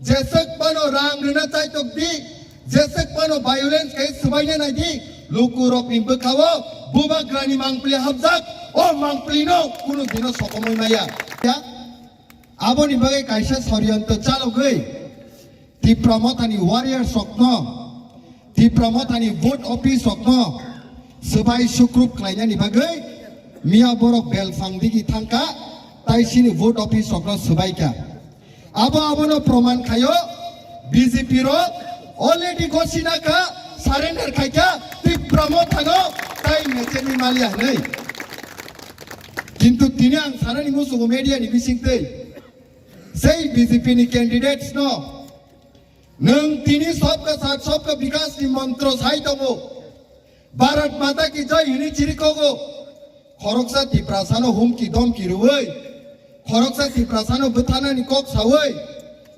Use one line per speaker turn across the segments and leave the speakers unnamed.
jesek pano rang rena cai tok di jesek pano violence kai sebaiknya nanti luku rok ni bekawo buba grani mangpli habzak o mangpli no kuno dino sokomoi maya ya abo ni bagai kaisa sorianto chalo gei ti pramotani warrior sokno ti pramotani vote office sokno sebai sukrup klaina ni bagai mia borok belfang digi thangka tai sini vote office sokno sebai ka abo no proman khayo BJP ro already ঘোষণা ka surrender khaika ti pramotano tai mecheni malia nei কিন্তু তিনি ang sarani musugo media ni bisingtei sei BJP ni candidates no nung tini sabka sat sabka vikas ni mantro sai tomo Bharat Mata ki jai hini chirikogo khoroksa ti prasano hum ki dom ki ruwei khoroksa ti prasano bethana ni kok sawei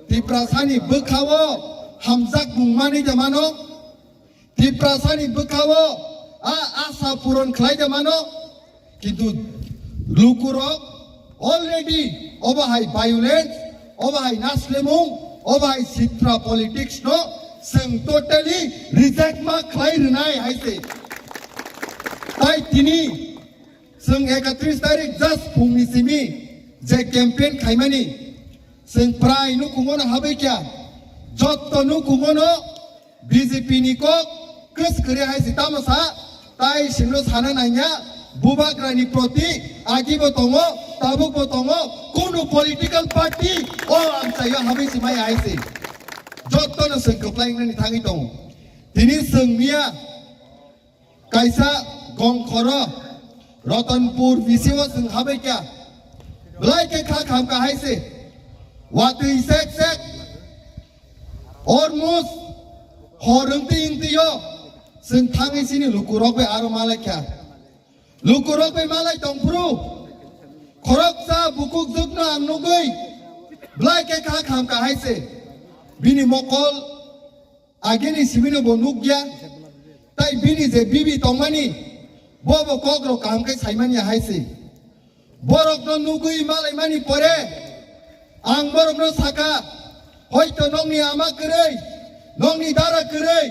ti prasani bekhawo hamzak bungmani jamano ti prasani bekhawo asa puron khlai jamano kintu lukurok already obahai violence obahai naslemung obahai sitra politics no sing totally reject ma khlai rinai haise tai tini sing 31 tarik just phungni simi je campaign khaimani sing prai nu kungono habe kya jotto nu kungono BJP ni ko kus kare haise tamasa tai singlo sana nanya bubagrani proti agibo tongo tabuko tongo kuno political party o amsayo habe simai haise jotto no sing koplaing ni thangi tongo tini sing mia kaisa gongkhoro Ratanpur visiwa sing habe kya blai ke kha kham ka haise watui sek sek almost horung ting tiyo sing thangi sini lukurok be aro malai kya lukurok be malai tongpru khorok sa bukuk jukna angnugui blai ke kha kham ka haise bini mokol ageni sibino bonugya tai bini je bibi tongmani bobo kogro kam ke saimani haise borok no nugui malai mani pore ang borok no saka hoito nongni ama kerei nongni dara kerei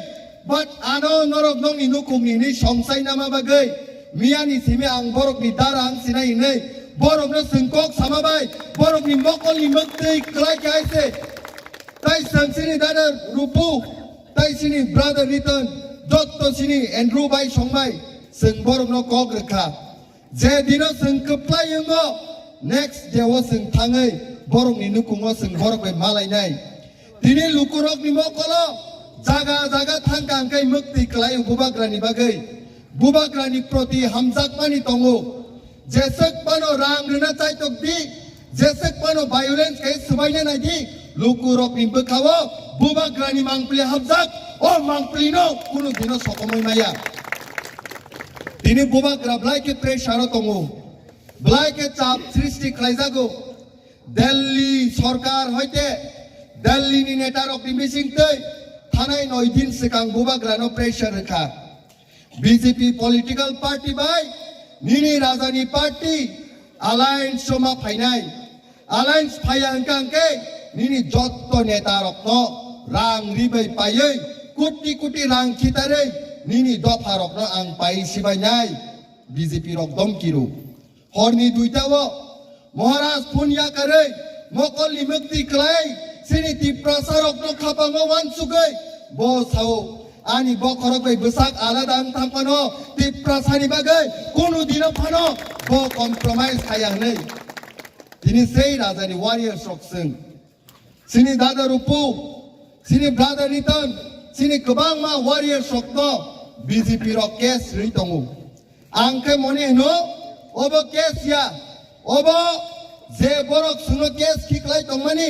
but ano norok nongni nukungni ni songsai nama bagai miani simi ang borok ni dara ang sinai nei borok no sengkok samabai borok ni mokol ni mekti kelai kaise tai sangsini dara rupu tai sini brother return dotto sini Andrew bai songbai seng borok no kok rekha je dino seng keplai ngo next je wo seng thangai borok ni nukungo seng borok be malai nai tini lukurok ni mokolo jaga jaga thangkang kai mukti klai bubagrani bagai bubagrani proti hamjak mani tongo jesek pano rang rena chai tok di jesek pano violence kai subaina nai di lukurok ni bekhawo bubagrani mangpli hamjak o mangpli no kuno dino sokomoi maya tini bubagra blai ke pressure tongo blai ke chap srishti khlaijago Delhi সরকার হইতে দিল্লি নি নেতা rock মিসিংতৈ থানায় 9 দিন সিকাং বুবাগ্রানো pressure রেখা BJP political party বাই নিনি রাজানি পার্টি অ্যালায়েন্স সমা ফাইনাই অ্যালায়েন্স ফাইয়াংকাংকে নিনি যত্ত নেতা রক রাং রিবাই পাयै কোটি কোটি রাং খিতারে নিনি দফা রক আং পাই সিবাইনাই বিজেপি রক দমকিরু হরনি দুইটাও Moharas punya kare mokol limukti klai sini ti prasarok no khapango wan sugai bo sao ani bo khorok bai besak aladang tampano ti prasani bagai kono dino phano bo compromise khayang nei tini sei rajani warrior sokseng sini dada rupu sini brother return sini kebang ma warrior sokno BJP ro case ritongu angke mone no obo case ya obo je borok suno case khiklai tongmani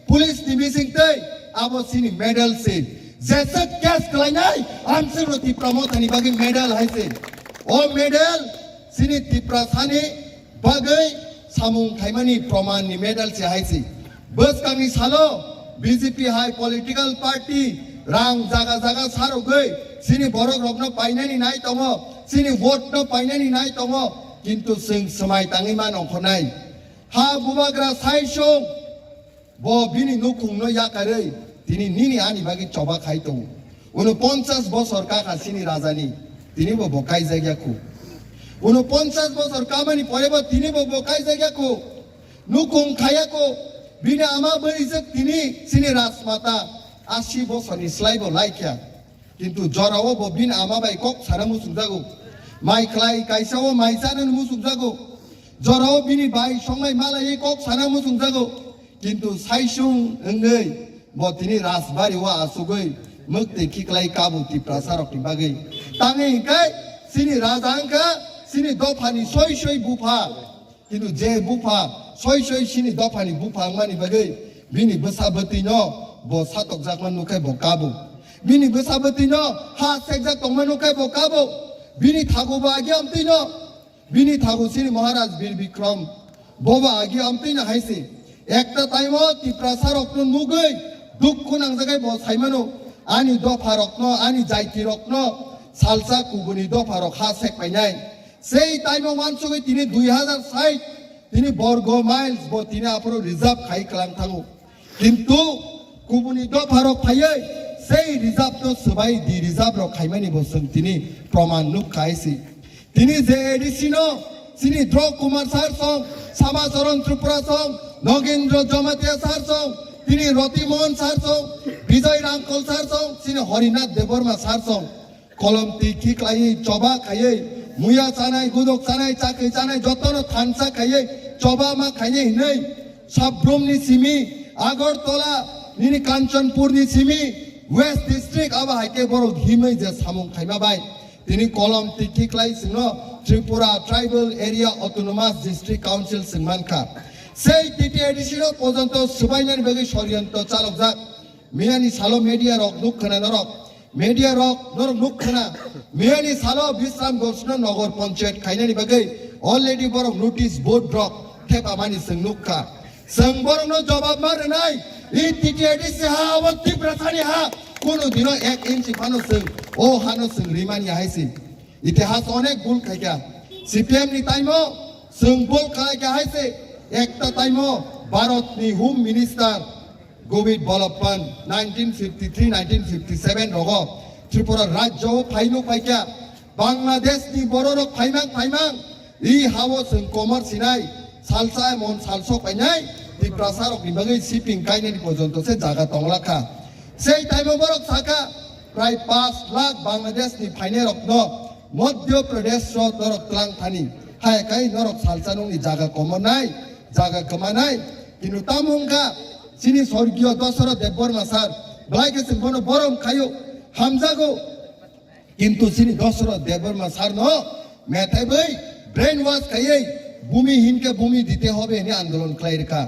police division tei abo sini medal se jesa case klainai answer ti pramotani bagi medal haise o medal sini ti prasani bagai samung khaimani praman ni medal se haise bus kami salo BJP high political party rang jaga jaga saro gei sini borok rokno painani nai tongo sini vote no painani nai tongo কিন্তু जों समाय ताङै मान अंखनाय हा बुबाग्रा साइसं bo bini nukung no yakare tini nini ani bagi coba khai tong uno 50 bosor kaka sini rajani tini bo bokai jagyaku uno 50 bosor kamani poreba tini bo bokai jagyaku nukung khayako bini ama berizak tini sini rasmata 80 bosor ni slaibo laikya কিন্তু জরাও bobbin আমাবাই cock সারা মুসুক জাগো মাই ক্লাই কাইসাও মাই সারান মুসুক জাগো জরাও বিনি by সংলাই malai cock সারা মুসুক জাগো কিন্তু সাইসুং এঙ্গৈ বতিনি রাসবারি ওয়া আসুগৈ মকতে কিক্লাই কাবু তিপ্রা সারকটি বাগৈ তাঙে হিকাই সিনি রাজাংকা সিনি দফানি সই সই বুফা কিন্তু যে বুফা সই সই সিনি দফানি বুফা মানি বাগৈ বিনি বসাবতি ন ব সাতক জাকমান নুকাই ব কাবু bini besabetino ha sekja tongmanu kai bokabo bini thago ba agi amtino bini thago sini maharaj bir bikram boba agi amtino haisi ekta taimo tiprasar okno mugoi dukku nang jagai bo saimano ani do farokno ani jaiti rokno salsa kubuni do farok ha sek painai sei taimo mansugoi tini 2060 tini borgo miles bo tini apro reserve khai kalang thango kintu kubuni do farok phaiai সেই reserve তো সবাই দি reserve র খাইমানি বসন তিনি প্রমাণ nook খাইছি তিনি যে এডিসিন সিনি দ্র কুমার স্যার সং শ্যামাচরণ ত্রিপুরা সং নগেন্দ্র জমাতিয়া স্যার সং তিনি রতিমোহন স্যার সং বিজয় রাঙ্কল স্যার সং সিনি হরিনাথ দেববর্মা স্যার সং কলম তিকি ক্লাই চবা খাইয়ে মুয়া চানাই গুদক চানাই চাকরি চানাই যতন থানসা খাইয়ে চবা মা খাইয়ে হিनै সাব্রমনি সিমি আগরতলা নিনি কাঞ্চনপুরনি Simi West District aba haike borok himai je samung khaima bai tini kolom tiki klai singno Tripura Tribal Area Autonomous District Council singmanka sei titi edition pojonto subainani bagi shoriyanto chalokjak miyani salo media rok nukkhana norok media rok norok nukkhana miyani salo Bisram Ghoshna Nagar Panchayat khainani bagi already borok notice board drop thepa mani sing nukka sing borok no jawab mar nai এই titi edition ha awati prathani ha কোনো দিনও 1 ইঞ্চি Fanon song ও হানো song রিমানি হাইসি ইতিহাস অনেক ভুল খাইকা CPM নি টাইমো song ভুল খাইকা হাইসে একটা টাইমো ভারতনি হোম মিনিস্টার গোবিন্দ বল্লভ পান্ত 1953 1957 রগ ত্রিপুরা রাজ্য ফাইনো পাইকা বাংলাদেশনি বড় ফাইমাং ই হাও সং কমার সিনাই সালসা মন সালসো পাইনাই ত্রিপুরা সারক নিবাগৈ সিপিং কাইনানি পর্যন্ত সে জায়গা তংলাখা সেই টাইমে বরক থাকা প্রায় 5 লাখ বাংলাদেশ নি ফাইনে রত্ন মধ্যপ্রদেশ নরক ক্লাং থানি হায় কাই নরক সালসানুং নি জায়গা কমনাই জায়গা কমানাই কিন্তু তামুঙ্গা সিনি স্বর্গীয় দশরথ দেববর্মা স্যার ব্লাইকে সিং বনো বরম খায়ো হামজাগো কিন্তু সিনি দশরথ দেববর্মা স্যার ন মেথাই বই ব্রেন ওয়াশ খাইয়ে ভূমিহীনকে ভূমি দিতে হবে নি আন্দোলন ক্লাই রেখা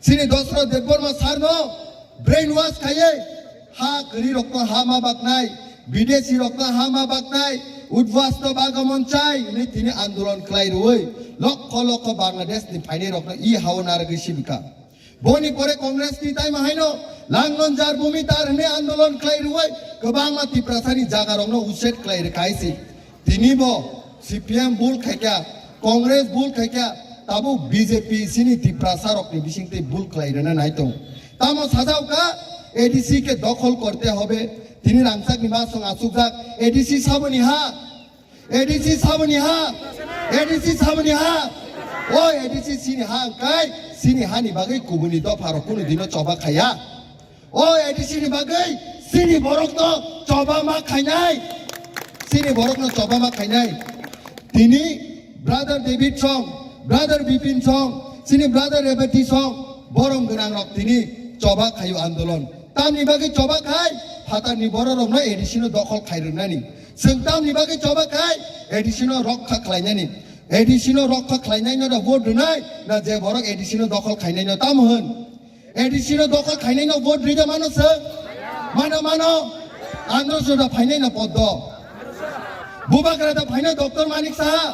সিনি দশরথ দেববর্মা স্যার ন ব্রেন ওয়াশ খাইয়ে ha kri rokno ha ma baknai বিদেশি রক্ত ha ma baknai উদ্বাস্তব আগমন চাই নি তিনি আন্দোলন ক্লাই রই লক্ষ লক্ষ বাংলাদেশ নি ফাইনে রক্ত ই হাওনার গিসিবিকা বনি পরে কংগ্রেস নি তাই মাহাইনো লাঙ্গন জার ভূমি তার নে আন্দোলন ক্লাই রই গোবাং মাতি প্রাসানি জাগা রংনো উসেট ক্লাই রে কাইসি তিনি ব সিপিএম বুল খাইকা কংগ্রেস বুল খাইকা তাবু বিজেপি সিনি তি প্রাসারক নি বিসিংতে বুল ক্লাই রে না নাইতো তামো সাজাওকা एडीसी के दखल करते হবে তিনি রাংসাক নিবাস সং আসুকজাক এডিসি সাবনি হা এডিসি সাবনি হা এডিসি সাবনি হা ও এডিসি সিনি হা কাই সিনি হানি বাগৈ কুবুনি দ ফারক কোন দিন চবা খায়া ও এডিসি নি বাগৈ সিনি বরক তো চবা মা খাইনাই সিনি বরক ন চবা মা খাইনাই তিনি ব্রাদার ডেভিড সং ব্রাদার বিপিন সং সিনি ব্রাদার রেবেটি সং বরং গনাং রক তিনি চবা খায়ু আন্দোলন তামনি বাকি চবা খাই ফাতানি বড় রং না এডিশনো দখল খাইরনানি जों तामनि बागै चबा खाय एडिशनो रक्षा खालायनायनि एडिशनो रक्षा खालायनायनि दा भोट होनाय ना जे बरक एडिशनो दखल खायनायनि ताम होन एडिशनो दखल खायनायनि भोट रिदा मानस मानो आंद्रसो दा फायनायना पद बुबाग्रा दा फायना डॉक्टर मानिक साहा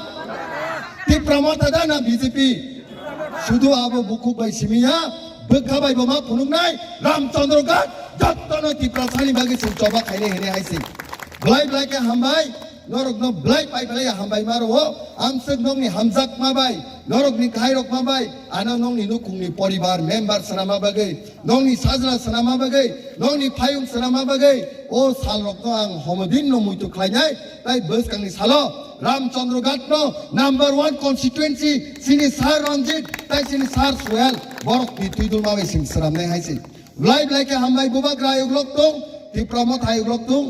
ती प्रमोद दा ना बीजेपी শুধু আবো বুকু বাইসিমিয়া বগাবাই বমা ফুনুংনাই রামচন্দ্র গাট যত্তন তি প্রাসানি বাগে চবা খাইলে হেরে আইছে ব্লাই ব্লাইকে হামবাই norok no blai pai blai hambai maro ho amsek nong ni hamjak mabai norok ni khairok mabai ana nong ni nukung ni poribar member sanama bagai nong ni sajna sanama bagai nong ni phayung sanama bagai o salrok no ang homodin no muito khlainai tai bus kang ni salo Ramchandra Ghat no #1 constituency sini sar Ranjit tai sini sar Soyal borok ni tuidul mabai sing saram nai haisi blai blai ke hambai bubak rayuk lok tong ti promote hayuk lok tong